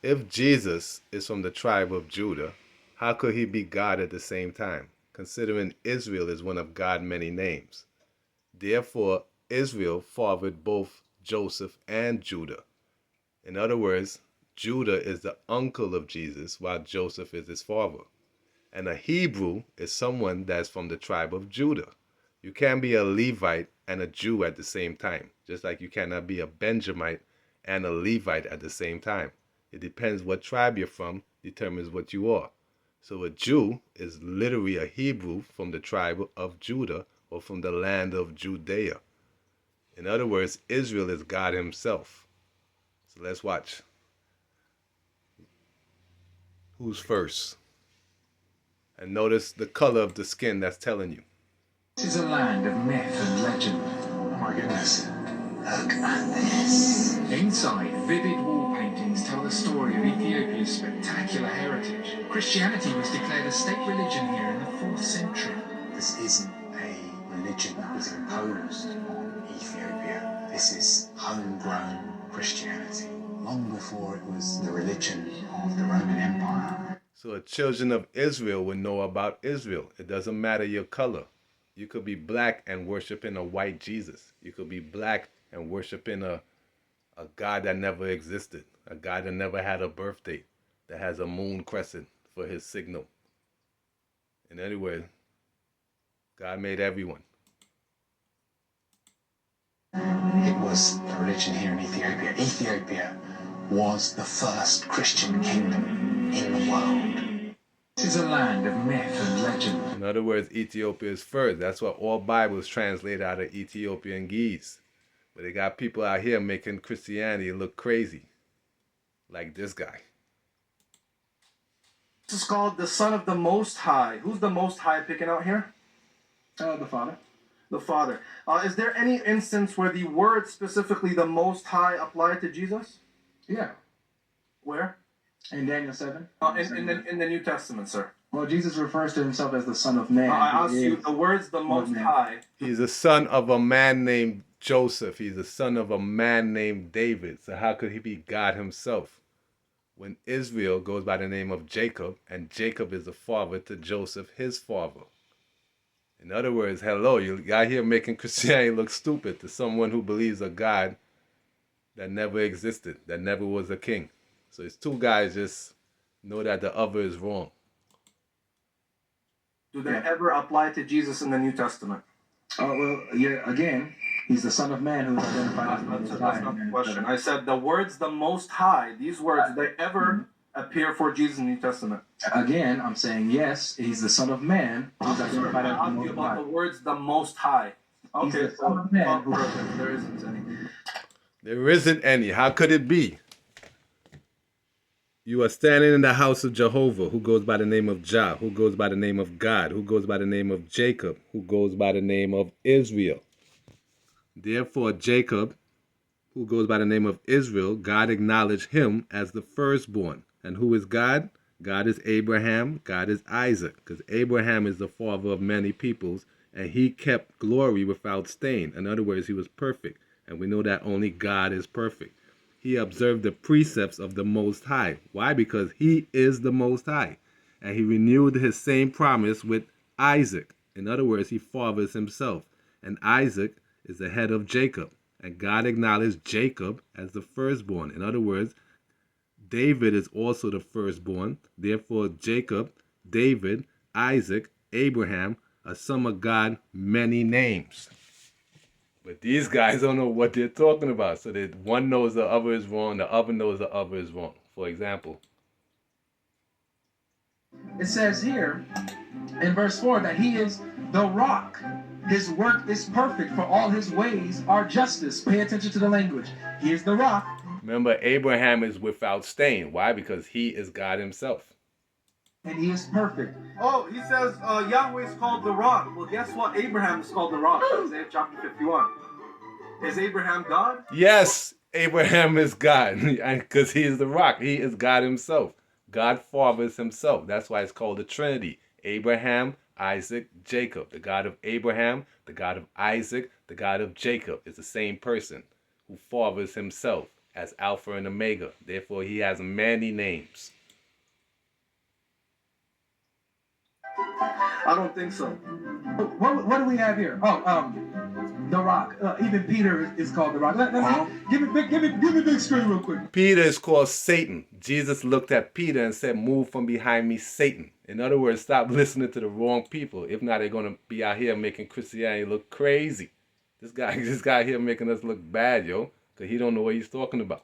If Jesus is from the tribe of Judah, how could he be God at the same time, considering Israel is one of God's many names? Therefore, Israel fathered both Joseph and Judah. In other words, Judah is the uncle of Jesus, while Joseph is his father. And a Hebrew is someone that's from the tribe of Judah. You can't be a Levite and a Jew at the same time, just like you cannot be a Benjamite and a Levite at the same time. It depends what tribe you're from, determines what you are. So a Jew is literally a Hebrew from the tribe of Judah or from the land of Judea. In other words, Israel is God himself. So let's watch. Who's first? And notice the color of the skin that's telling you. This is a land of myth and legend. Oh my goodness. Look at this. Inside, vivid wall paintings tell the story of Ethiopia's spectacular heritage. Christianity was declared a state religion here in the 4th century. This isn't a religion that was imposed on Ethiopia. This is homegrown Christianity, long before it was the religion of the Roman Empire. So the children of Israel would know about Israel. It doesn't matter your color. You could be black and worshiping a white Jesus. You could be black and worshiping a God that never existed, a God that never had a birthday, that has a moon crescent for his signal. In any way, God made everyone. It was a religion here in Ethiopia. Ethiopia was the first Christian kingdom in the world. This is a land of myth and legend. In other words, Ethiopia is first. That's what all Bibles translate out of Ethiopian Geese. But they got people out here making Christianity look crazy. Like this guy. This is called the Son of the Most High. Who's the Most High picking out here? The Father. The Father. Is there any instance where the word specifically the Most High applied to Jesus? Yeah. Where? In Daniel 7. In the New Testament, sir. Well, Jesus refers to himself as the Son of Man. I asked you the words the Most High. He's the son of a man named Joseph. He's the son of a man named David. So how could he be God himself? When Israel goes by the name of Jacob, and Jacob is the father to Joseph, his father. In other words, hello, you got here making Christianity look stupid to someone who believes a God that never existed, that never was a king. So it's two guys just know that the other is wrong. Do they ever apply to Jesus in the New Testament? Well, yeah, again, he's the Son of Man who is identified as the Most High. That's not the question. I said the words the Most High, these words, do they ever appear for Jesus in the New Testament? Again, I'm saying yes, he's the Son of Man who's identified as the I asked you Most about High. the words the Most High. He's Okay, the Son of Man who... perfect. There isn't any. There isn't any. How could it be? You are standing in the house of Jehovah, who goes by the name of Jah, who goes by the name of God, who goes by the name of Jacob, who goes by the name of Israel. Therefore, Jacob, who goes by the name of Israel, God acknowledged him as the firstborn. And who is God? God is Abraham, God is Isaac, because Abraham is the father of many peoples, and he kept glory without stain. In other words, he was perfect. And we know that only God is perfect. He observed the precepts of the Most High. Why? Because he is the Most High. And he renewed his same promise with Isaac. In other words, he fathers himself. And Isaac is the head of Jacob. And God acknowledged Jacob as the firstborn. In other words, David is also the firstborn. Therefore, Jacob, David, Isaac, Abraham are some of God's many names. But these guys don't know what they're talking about. So that one knows the other is wrong, the other knows the other is wrong. For example, It says here in verse 4 that he is the rock. His work is perfect, for all his ways are justice. Pay attention to the language. He is the rock. remember, Abraham is without stain. Why? Because he is God himself. And he is perfect. Oh, he says Yahweh is called the Rock. Well, guess what? Abraham is called the Rock. Isaiah chapter 51. Is Abraham God? Yes, Abraham is God because he is the rock. He is God himself. God fathers himself. That's why it's called the Trinity. Abraham, Isaac, Jacob. The God of Abraham, the God of Isaac, the God of Jacob is the same person who fathers himself as Alpha and Omega. Therefore, he has many names. I don't think so. What do we have here? Oh, the Rock. Even Peter is called the Rock. Let me give me big screen real quick. Peter is called Satan. Jesus looked at Peter and said, "Move from behind me, Satan." In other words, stop listening to the wrong people. If not, they're going to be out here making Christianity look crazy. This guy here making us look bad, yo, because he don't know what he's talking about.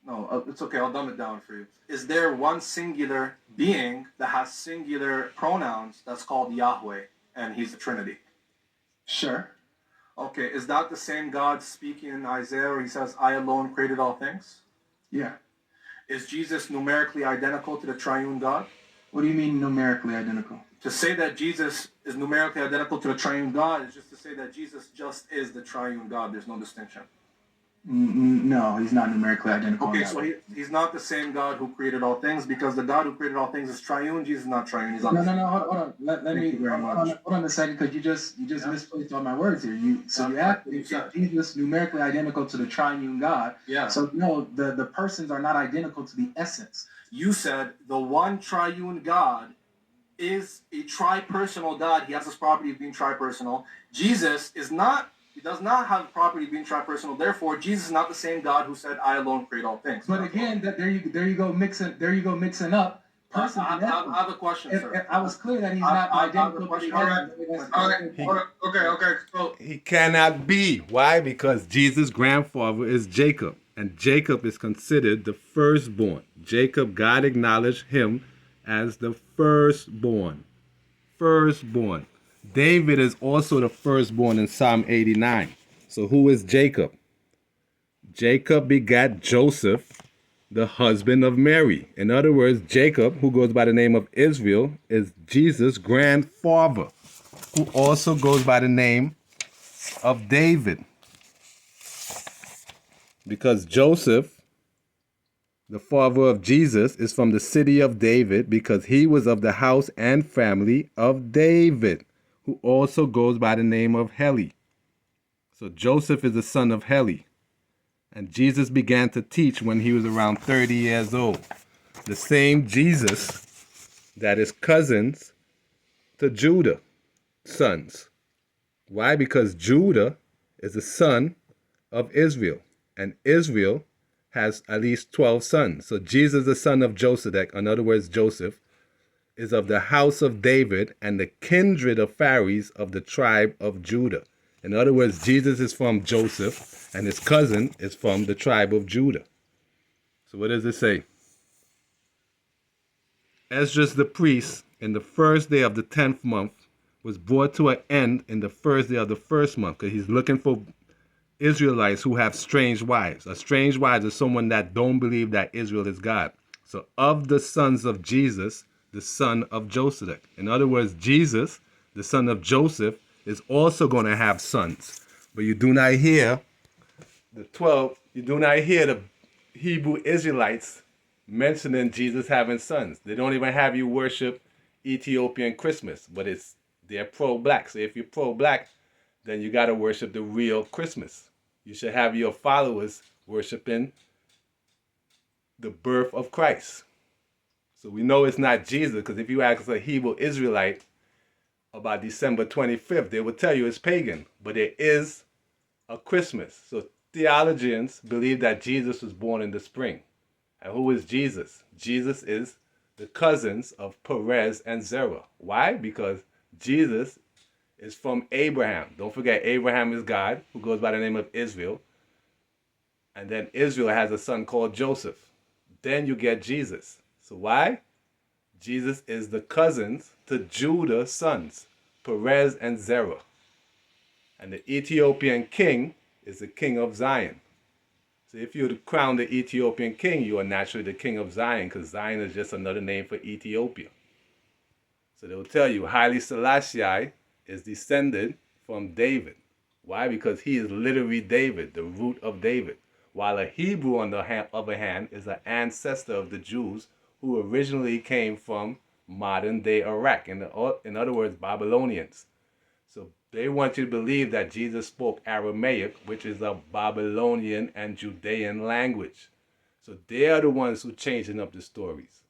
No, it's okay. I'll dumb it down for you. Is there one singular being that has singular pronouns that's called Yahweh, and he's the Trinity? Sure. Okay, is that the same God speaking in Isaiah where he says, "I alone created all things"? Yeah. Is Jesus numerically identical to the triune God? What do you mean numerically identical? To say that Jesus is numerically identical to the triune God is just to say that Jesus just is the triune God. There's no distinction. No, he's not numerically identical. Okay, so he's not the same God who created all things, because the God who created all things is triune. Jesus is not triune. He's not No, the no, same. no. Hold on. Let me. Hold on a second, because you just misplaced all my words here. You asked if Jesus numerically identical to the triune God. Yeah. So no, the persons are not identical to the essence. You said the one triune God is a tri-personal God. He has this property of being tri-personal. Jesus is not. He does not have the property of being tri-personal. Therefore, Jesus is not the same God who said, "I alone create all things." But again, there you go mixing up. I have a question, sir. I was clear that he's not I have a identical. question. All right. Okay. So He cannot be. Why? Because Jesus' grandfather is Jacob, and Jacob is considered the firstborn. Jacob, God acknowledged him as the firstborn. Firstborn. David is also the firstborn in Psalm 89. So who is Jacob? Jacob begat Joseph, the husband of Mary. In other words, Jacob, who goes by the name of Israel, is Jesus' grandfather, who also goes by the name of David. Because Joseph, the father of Jesus, is from the city of David, because he was of the house and family of David, who also goes by the name of Heli. So Joseph is the son of Heli. And Jesus began to teach when he was around 30 years old. The same Jesus that is cousins to Judah, sons. Why? Because Judah is the son of Israel. And Israel has at least 12 sons. So Jesus, the son of Joseph, in other words, Joseph, is of the house of David and the kindred of Phares of the tribe of Judah. In other words, Jesus is from Joseph and his cousin is from the tribe of Judah. So what does it say? Esdras the priest, in the first day of the 10th month, was brought to an end in the first day of the first month, because he's looking for Israelites who have strange wives. A strange wife is someone that don't believe that Israel is God. So of the sons of Jesus, the son of Joseph. In other words, Jesus, the son of Joseph, is also going to have sons. But you do not hear the Hebrew Israelites mentioning Jesus having sons. They don't even have you worship Ethiopian Christmas, but they're pro-black. So if you're pro-black, then you got to worship the real Christmas. You should have your followers worshiping the birth of Christ. So we know it's not Jesus, because if you ask a Hebrew Israelite about December 25th, they will tell you it's pagan, but there is a Christmas. So theologians believe that Jesus was born in the spring. And who is Jesus? Jesus is the cousins of Perez and Zerah. Why? Because Jesus is from Abraham. Don't forget, Abraham is God, who goes by the name of Israel. And then Israel has a son called Joseph. Then you get Jesus. So why? Jesus is the cousins to Judah's sons, Perez and Zerah. And the Ethiopian king is the king of Zion. So if you crown the Ethiopian king, you are naturally the king of Zion, because Zion is just another name for Ethiopia. So they'll tell you Haile Selassie is descended from David. Why? Because he is literally David, the root of David. While a Hebrew, on the other hand, is an ancestor of the Jews who originally came from modern-day Iraq. In other words, Babylonians. So they want you to believe that Jesus spoke Aramaic, which is a Babylonian and Judean language. So they are the ones who changing up the stories.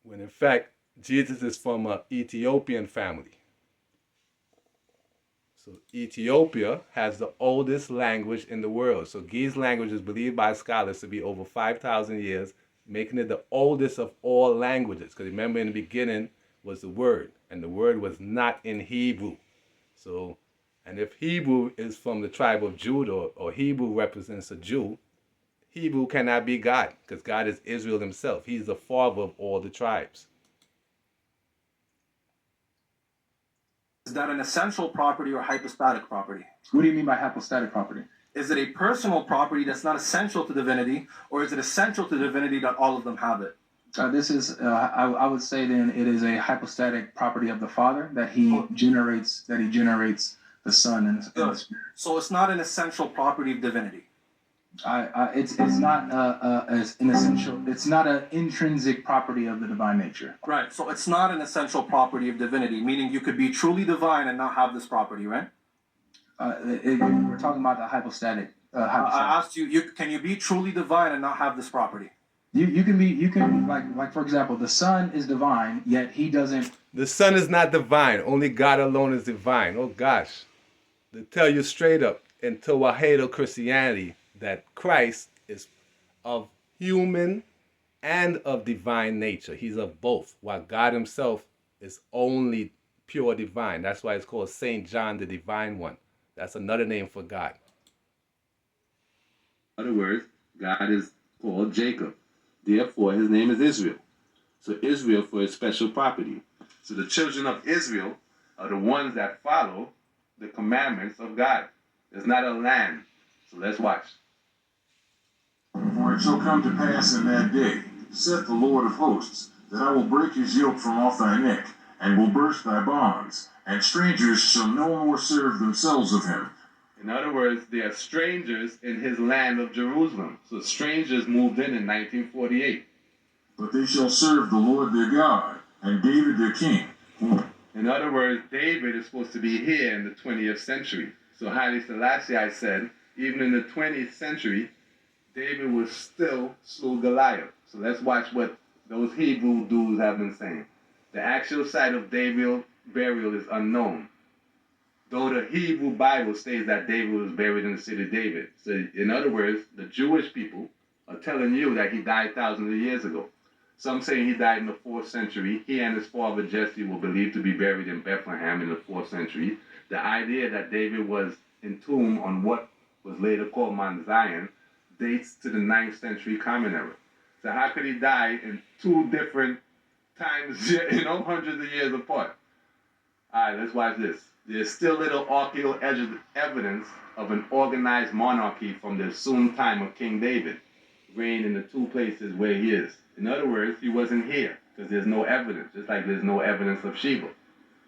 When in fact, Jesus is from an Ethiopian family. So Ethiopia has the oldest language in the world. So Ge'ez language is believed by scholars to be over 5,000 years, making it the oldest of all languages. Because remember, in the beginning was the Word, and the Word was not in Hebrew. So, and if Hebrew is from the tribe of Judah, or Hebrew represents a Jew, Hebrew cannot be God, because God is Israel himself. He's the father of all the tribes. Is that an essential property or hypostatic property? What do you mean by hypostatic property? Is it a personal property that's not essential to divinity, or is it essential to divinity that all of them have it? I would say then it is a hypostatic property of the Father that he generates the Son and the Spirit. So it's not an essential property of divinity. It's not an essential. It's not an intrinsic property of the divine nature. Right. So it's not an essential property of divinity, meaning you could be truly divine and not have this property, right? We're talking about the hypostatic. I asked you, can you be truly divine and not have this property? You can like for example, the Son is divine, yet he doesn't. The Son is not divine. Only God alone is divine. Oh gosh. To tell you straight up, in Tewahedo Christianity, that Christ is of human and of divine nature. He's of both, while God himself is only pure divine. That's why it's called Saint John the Divine One. That's another name for God. In other words, God is called Jacob. Therefore, his name is Israel. So Israel for his special property. So the children of Israel are the ones that follow the commandments of God. It's not a land. So let's watch. For it shall come to pass in that day, saith the Lord of hosts, that I will break his yoke from off thy neck, and will burst thy bonds, and strangers shall no more serve themselves of him. In other words, they are strangers in his land of Jerusalem. So strangers moved in 1948. But they shall serve the Lord their God, and David their king. In other words, David is supposed to be here in the 20th century. So Haile Selassie said, even in the 20th century, David was still slew Goliath. So let's watch what those Hebrew dudes have been saying. The actual site of David's burial is unknown, though the Hebrew Bible states that David was buried in the city of David. So in other words, the Jewish people are telling you that he died thousands of years ago. Some say he died in the 4th century. He and his father Jesse were believed to be buried in Bethlehem in the 4th century. The idea that David was entombed on what was later called Mount Zion dates to the 9th century Common Era. So how could he die in two different times, hundreds of years apart? All right, let's watch this. There's still little archaeological evidence of an organized monarchy from the assumed time of King David, reigned in the two places where he is. In other words, he wasn't here because there's no evidence, just like there's no evidence of Sheba.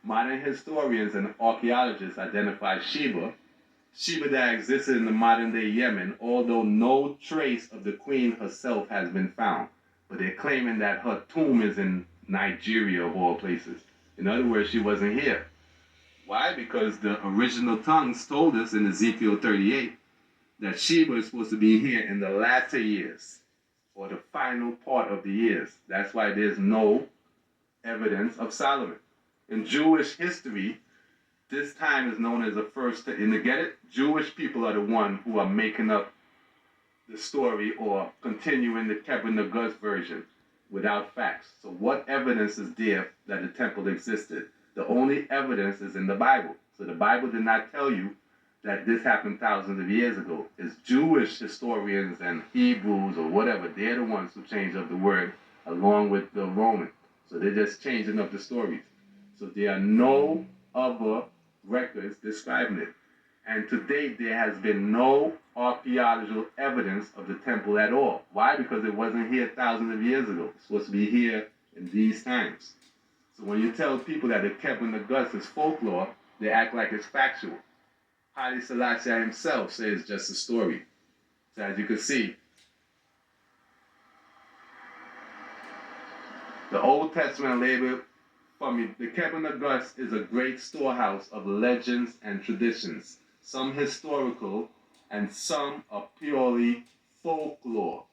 Modern historians and archaeologists identify Sheba that existed in the modern-day Yemen, although no trace of the queen herself has been found. But they're claiming that her tomb is in Nigeria, of all places. In other words, she wasn't here. Why? Because the original tongues told us in Ezekiel 38 that Sheba is supposed to be here in the latter years, or the final part of the years. That's why there's no evidence of Solomon. In Jewish history, this time is known as the first, and to get it, Jewish people are the ones who are making up the story or continuing the Kevin the Gus version without facts. So what evidence is there that the temple existed? The only evidence is in the Bible. So the Bible did not tell you that this happened thousands of years ago. It's Jewish historians and Hebrews or whatever. They're the ones who changed up the word along with the Romans. So they're just changing up the stories. So there are no other records describing it. And to date, there has been no archaeological evidence of the temple at all. Why? Because it wasn't here thousands of years ago. It's supposed to be here in these times. So when you tell people that the Kevin the Gus is folklore, they act like it's factual. Haile Selassie himself says it's just a story. So as you can see, the Old Testament labeled For me, the Cabin of Gus is a great storehouse of legends and traditions, some historical and some are purely folklore.